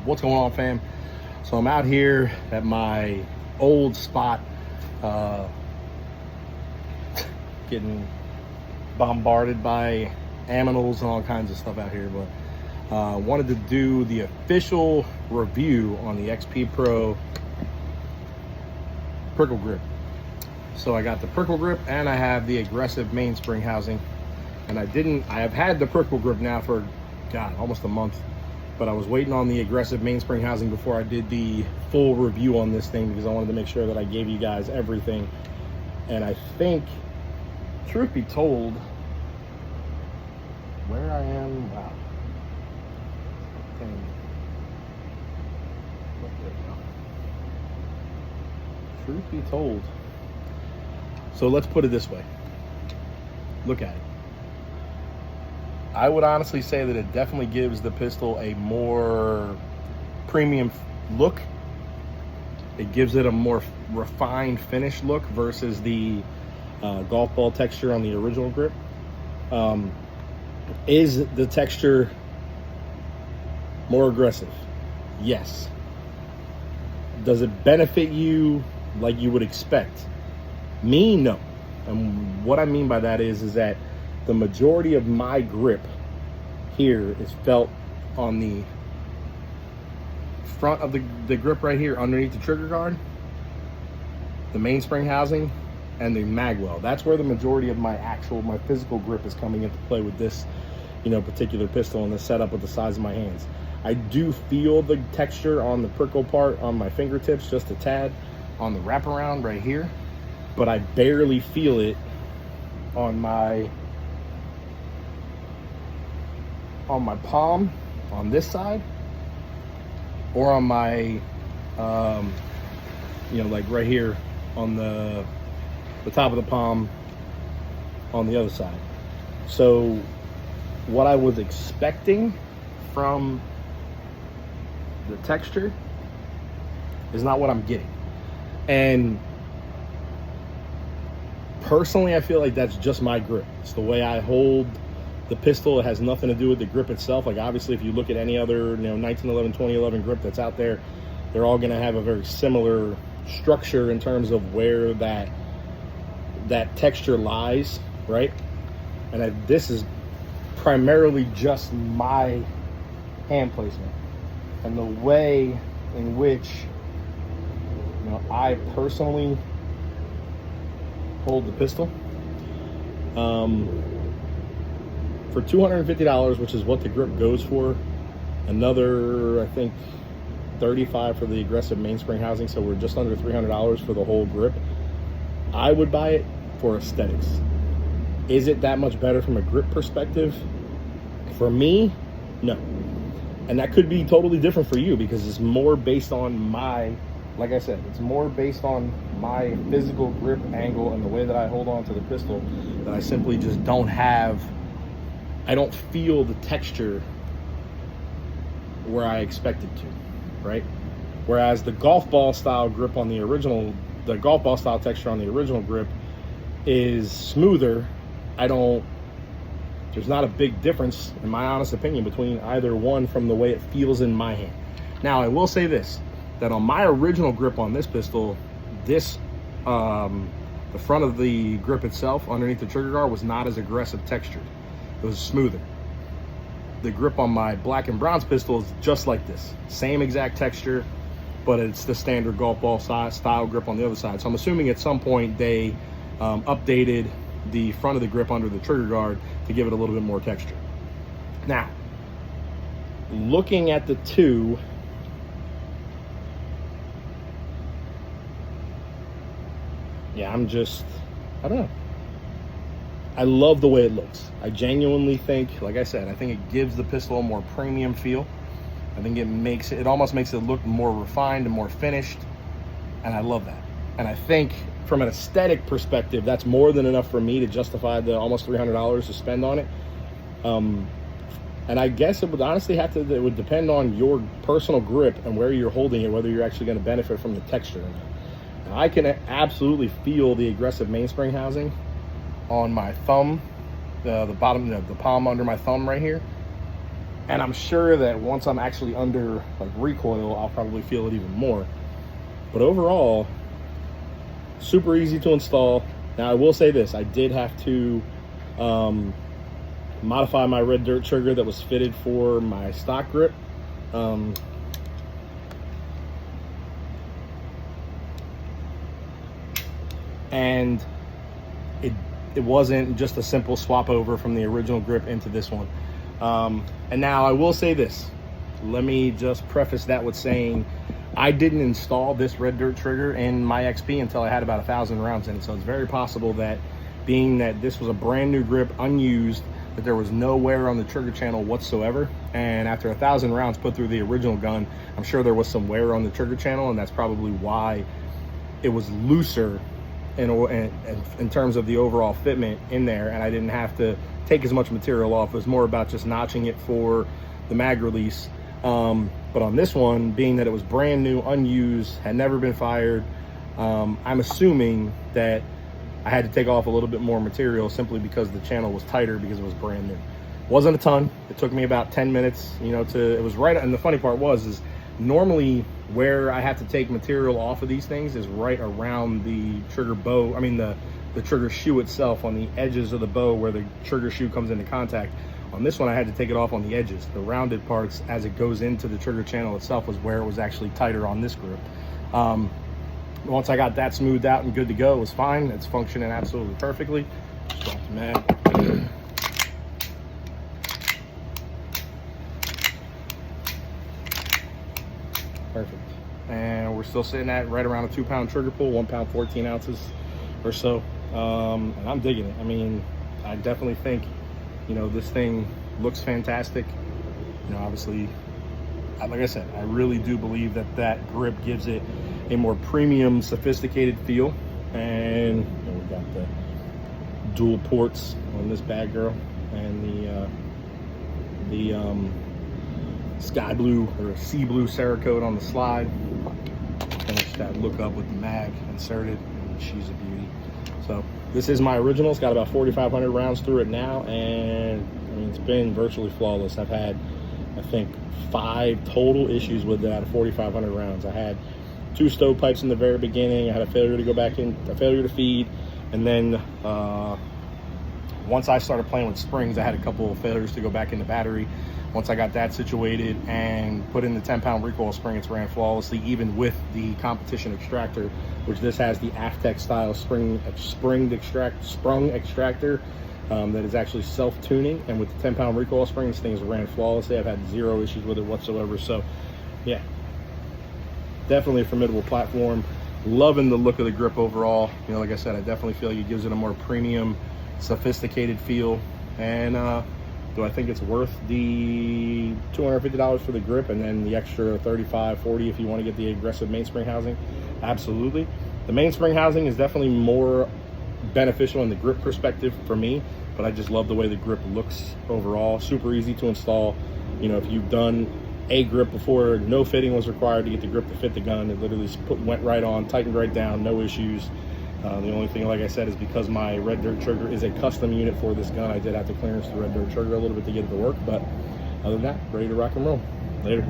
What's going on, fam? So I'm out here at my old spot, getting bombarded by aminals and all kinds of stuff out here, but wanted to do the official review on the XP Pro Prickle Grip. So I got the Prickle Grip and I have the aggressive mainspring housing, and I have had the Prickle Grip now for almost a month, but I was waiting on the aggressive mainspring housing before I did the full review on this thing, because I wanted to make sure that I gave you guys everything. And I think, truth be told, where I am, wow. Truth be told, so let's put it this way. Look at it. I would honestly say that it definitely gives the pistol a more premium look. It gives it a more refined finish look versus the golf ball texture on the original grip. Is the texture more aggressive? Yes. Does it benefit you like you would expect? Me, no. And what I mean by that is that the majority of my grip here is felt on the front of the grip right here underneath the trigger guard, the mainspring housing, and the magwell. That's where the majority of my physical grip is coming into play with this, particular pistol and the setup with the size of my hands. I do feel the texture on the prickle part on my fingertips, just a tad, on the wraparound right here, but I barely feel it on my palm on this side, or on my like right here on the top of the palm on the other side. So what I was expecting from the texture is not what I'm getting. And personally, I feel like that's just my grip. It's the way I hold the pistol. It has nothing to do with the grip itself. Like, obviously, if you look at any other 1911, 2011 grip that's out there, they're all going to have a very similar structure in terms of where that texture lies, right? And this is primarily just my hand placement and the way in which I personally hold the pistol. For $250, which is what the grip goes for, another, I think, $35 for the aggressive mainspring housing, so we're just under $300 for the whole grip. I would buy it for aesthetics. Is it that much better from a grip perspective? For me, no. And that could be totally different for you, because it's more based on like I said, it's more based on my physical grip angle and the way that I hold on to the pistol, that I simply just I don't feel the texture where I expect it to, right? Whereas the golf ball style grip on the golf ball style texture on the original grip is smoother. There's not a big difference, in my honest opinion, between either one from the way it feels in my hand. Now, I will say this, that on my original grip on this pistol, the front of the grip itself underneath the trigger guard was not as aggressive textured. It was smoother. The grip on my black and bronze pistol is just like this. Same exact texture, but it's the standard golf ball style grip on the other side. So I'm assuming at some point they updated the front of the grip under the trigger guard to give it a little bit more texture. Now, looking at the two, I don't know. I love the way it looks. I genuinely think, like I said, I think it gives the pistol a more premium feel. I think it almost makes it look more refined and more finished, and I love that. And I think from an aesthetic perspective, that's more than enough for me to justify the almost $300 to spend on it. And I guess it would honestly it would depend on your personal grip and where you're holding it, whether you're actually going to benefit from the texture or not. Now, I can absolutely feel the aggressive mainspring housing on my thumb, the bottom, the palm under my thumb right here. And I'm sure that once I'm actually under like recoil, I'll probably feel it even more. But overall, super easy to install. Now I will say this, I did have to modify my red dirt trigger that was fitted for my stock grip. And it wasn't just a simple swap over from the original grip into this one. And now I will say this, let me just preface that with saying I didn't install this red dirt trigger in my XP until I had about 1,000 rounds in it. So it's very possible that, being that this was a brand new grip, unused, that there was no wear on the trigger channel whatsoever. And after 1,000 rounds put through the original gun, I'm sure there was some wear on the trigger channel, and that's probably why it was looser in terms of the overall fitment in there, and I didn't have to take as much material off. It was more about just notching it for the mag release. But on this one, being that it was brand new, unused, had never been fired, I'm assuming that I had to take off a little bit more material simply because the channel was tighter, because it was brand new. Wasn't a ton. It took me about 10 minutes, you know, it was right. And the funny part is normally where I have to take material off of these things is right around the trigger bow. I mean, the trigger shoe itself, on the edges of the bow where the trigger shoe comes into contact. On this one, I had to take it off on the edges. The rounded parts, as it goes into the trigger channel itself, was where it was actually tighter on this grip. Once I got that smoothed out and good to go, it was fine. It's functioning absolutely perfectly. Drop the mag. Perfect. And we're still sitting at right around a 2-pound trigger pull, 1 pound 14 ounces or so. And I'm digging it. I mean, I definitely think, you know, this thing looks fantastic. You know, obviously, like I said, I really do believe that that grip gives it a more premium, sophisticated feel. And you know, we've got the dual ports on this bad girl, and the sky blue or sea blue Cerakote on the slide. Finish that look up with the mag inserted, and she's a beauty. So this is my original. It's got about 4,500 rounds through it now, and I mean, it's been virtually flawless. I've had, I think, 5 total issues with it out of 4,500 rounds. I had 2 stovepipes in the very beginning. I had a failure to go back in, a failure to feed, and then once I started playing with springs, I had a couple of failures to go back in the battery. Once I got that situated and put in the 10-pound recoil spring, it's ran flawlessly, even with the competition extractor, which this has the Aftec style sprung extractor that is actually self-tuning. And with the 10-pound recoil spring, this thing is ran flawlessly. I've had 0 issues with it whatsoever. So yeah, definitely a formidable platform. Loving the look of the grip overall. You know, like I said, I definitely feel like it gives it a more premium, sophisticated feel. And do I think it's worth the $250 for the grip and then the extra $35, $40 if you want to get the aggressive mainspring housing? Absolutely. The mainspring housing is definitely more beneficial in the grip perspective for me, but I just love the way the grip looks overall. Super easy to install. You know, if you've done a grip before, no fitting was required to get the grip to fit the gun. It literally went right on, tightened right down, no issues. The only thing, like I said, is because my red dirt trigger is a custom unit for this gun, I did have to clearance the red dirt trigger a little bit to get it to work. But other than that, ready to rock and roll. Later.